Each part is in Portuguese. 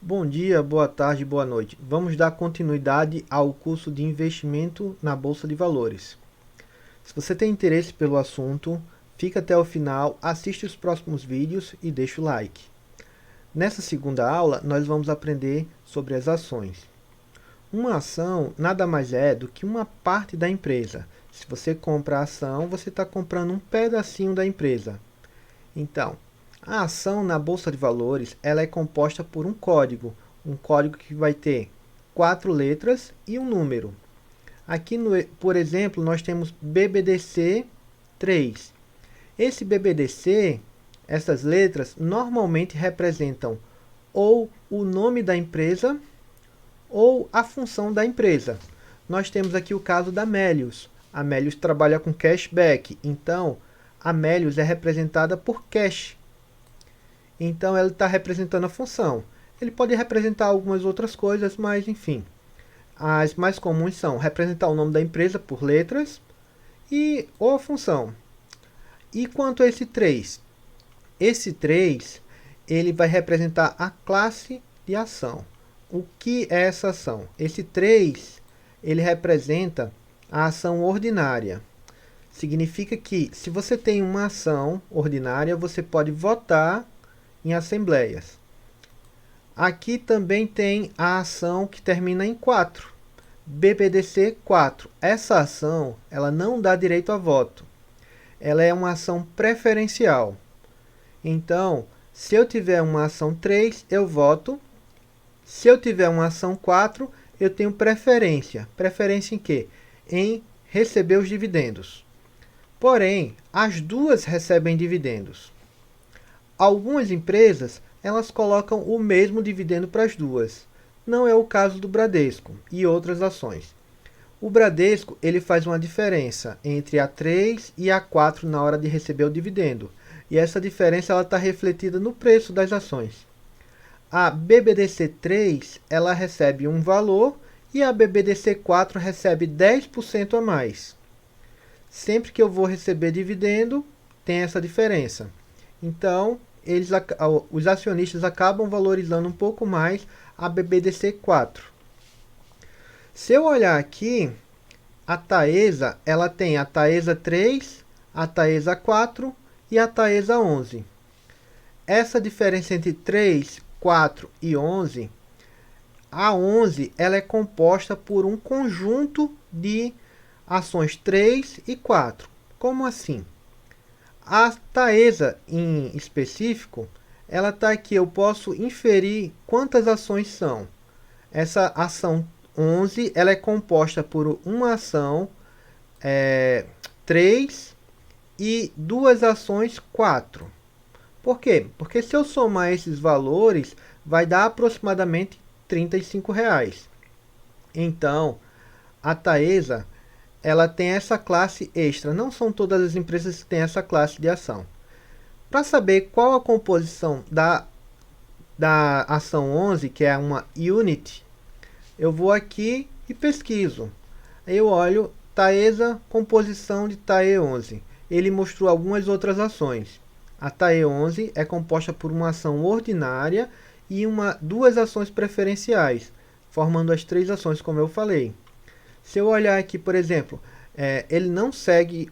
Bom dia, boa tarde, boa noite. Vamos dar continuidade ao curso de investimento na Bolsa de Valores. Se você tem interesse pelo assunto, fica até o final, assiste os próximos vídeos e deixa o like. Nessa segunda aula, nós vamos aprender sobre as ações. Uma ação nada mais é do que uma parte da empresa. Se você compra a ação, você está comprando um pedacinho da empresa. Então, a ação na Bolsa de Valores ela é composta por um código que vai ter 4 letras e um número. Aqui, por exemplo, nós temos BBDC 3. Esse BBDC, essas letras, normalmente representam ou o nome da empresa ou a função da empresa. Nós temos aqui o caso da Melius. A Melius trabalha com cashback, então a Melius é representada por cash. Então ela está representando a função. Ele pode representar algumas outras coisas, mas enfim. As mais comuns são representar o nome da empresa por letras ou a função. E quanto a esse 3? Esse 3 ele vai representar a classe de ação. O que é essa ação? Esse 3 ele representa a ação ordinária. Significa que se você tem uma ação ordinária, você pode votar em assembleias. Aqui também tem a ação que termina em 4, BBDC 4. Essa ação ela não dá direito a voto. Ela é uma ação preferencial. Então, se eu tiver uma ação 3, eu voto. Se eu tiver uma ação 4, eu tenho preferência. Preferência em quê? Em receber os dividendos. Porém, as duas recebem dividendos. Algumas empresas, elas colocam o mesmo dividendo para as duas. Não é o caso do Bradesco e outras ações. O Bradesco, ele faz uma diferença entre a 3 e a 4 na hora de receber o dividendo. E essa diferença está refletida no preço das ações. A BBDC 3, ela recebe um valor e a BBDC 4 recebe 10% a mais. Sempre que eu vou receber dividendo, tem essa diferença. Então, os acionistas acabam valorizando um pouco mais a BBDC 4. Se eu olhar aqui, a Taesa, ela tem a Taesa 3, a Taesa 4 e a Taesa 11. Essa diferença entre 3, 4 e 11, a 11 ela é composta por um conjunto de ações 3 e 4. Como assim? A Taesa em específico, ela está aqui, eu posso inferir quantas ações são. Essa ação 11 ela é composta por uma ação 3 e duas ações 4. Por quê? Porque se eu somar esses valores, vai dar aproximadamente R$ 35. Então, a Taesa ela tem essa classe extra. Não são todas as empresas que têm essa classe de ação. Para saber qual a composição da ação 11, que é uma unit, eu vou aqui e pesquiso. Aí eu olho Taesa, composição de TAE 11. Ele mostrou algumas outras ações. A TAE 11 é composta por uma ação ordinária e duas ações preferenciais, formando as 3 ações, como eu falei. Se eu olhar aqui, por exemplo, ele não segue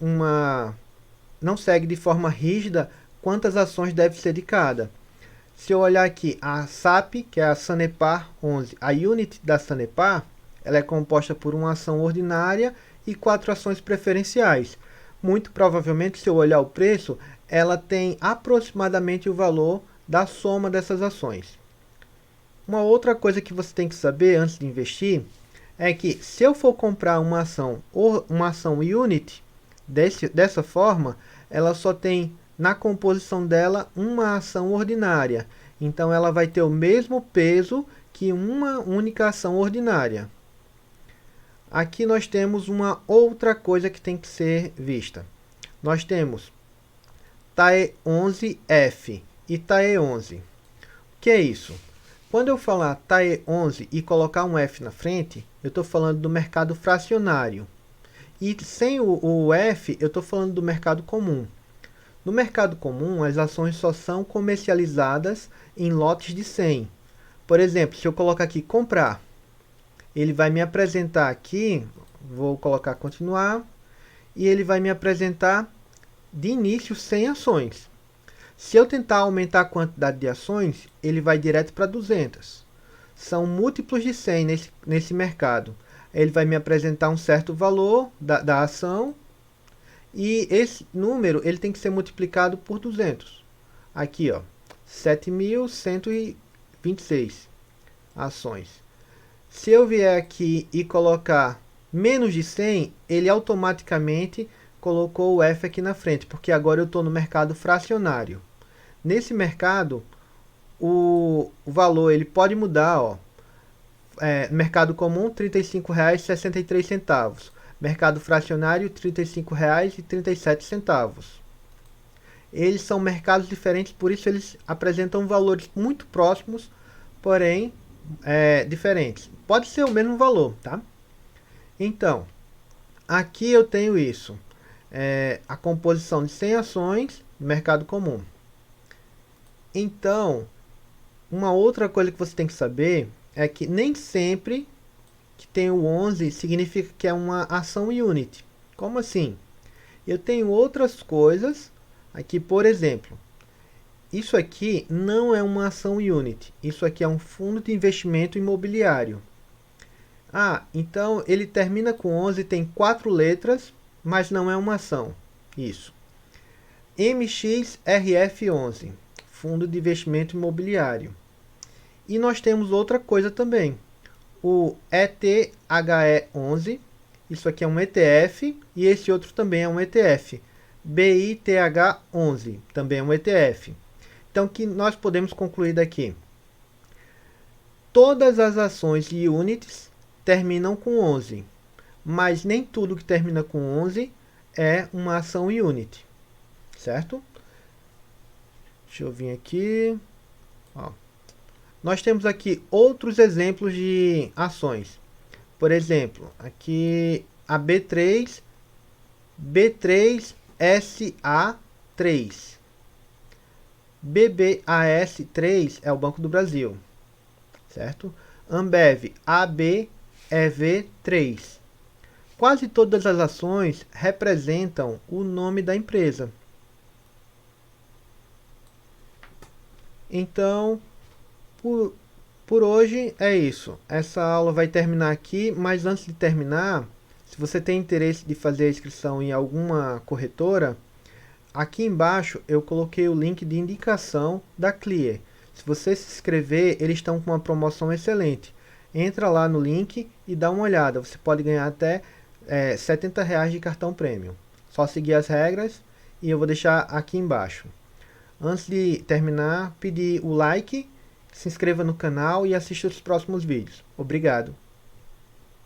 de forma rígida quantas ações deve ser de cada. Se eu olhar aqui, a SAP, que é a Sanepar 11, a unit da Sanepar, ela é composta por uma ação ordinária e 4 ações preferenciais. Muito provavelmente, se eu olhar o preço, ela tem aproximadamente o valor da soma dessas ações. Uma outra coisa que você tem que saber antes de investir é que se eu for comprar uma ação unit, dessa forma, ela só tem na composição dela uma ação ordinária. Então ela vai ter o mesmo peso que uma única ação ordinária. Aqui nós temos uma outra coisa que tem que ser vista. Nós temos TAE 11F e TAE 11. O que é isso? Quando eu falar TAE 11 e colocar um F na frente, eu estou falando do mercado fracionário. E sem o F, eu estou falando do mercado comum. No mercado comum, as ações só são comercializadas em lotes de 100. Por exemplo, se eu colocar aqui comprar, ele vai me apresentar aqui, vou colocar continuar, e ele vai me apresentar de início 100 ações. Se eu tentar aumentar a quantidade de ações, ele vai direto para 200. São múltiplos de 100 nesse mercado. Ele vai me apresentar um certo valor da ação, e esse número ele tem que ser multiplicado por 200. Aqui, ó, 7.126 ações. Se eu vier aqui e colocar menos de 100, ele automaticamente colocou o F aqui na frente, porque agora eu estou no mercado fracionário. Nesse mercado, o valor ele pode mudar, ó. Mercado comum, R$ 35,63. Mercado fracionário, R$ 35,37. Eles são mercados diferentes, por isso eles apresentam valores muito próximos, porém diferentes. Pode ser o mesmo valor, tá? Então, aqui eu tenho isso. A composição de 100 ações no mercado comum. Então, uma outra coisa que você tem que saber é que nem sempre que tem o 11 significa que é uma ação unit. Como assim? Eu tenho outras coisas aqui, por exemplo, isso aqui não é uma ação unit, isso aqui é um fundo de investimento imobiliário. Então ele termina com 11, tem 4 letras, mas não é uma ação. Isso. MXRF11, fundo de investimento imobiliário. E nós temos outra coisa também, o ETHE11, isso aqui é um ETF, e esse outro também é um ETF. BITH11, também é um ETF. Então, o que nós podemos concluir daqui? Todas as ações de units terminam com 11, mas nem tudo que termina com 11 é uma ação unit, certo? Deixa eu vir aqui. Ó. Nós temos aqui outros exemplos de ações. Por exemplo, aqui a B3, B3SA3. BBAS3 é o Banco do Brasil, certo? Ambev, ABEV3. Quase todas as ações representam o nome da empresa. Então, por hoje é isso. Essa aula vai terminar aqui, mas antes de terminar, se você tem interesse de fazer a inscrição em alguma corretora, aqui embaixo eu coloquei o link de indicação da Clear. Se você se inscrever, eles estão com uma promoção excelente. Entra lá no link e dá uma olhada. Você pode ganhar até R$ 70 de cartão premium. Só seguir as regras e eu vou deixar aqui embaixo. Antes de terminar, pedir o like, se inscreva no canal e assista os próximos vídeos. Obrigado!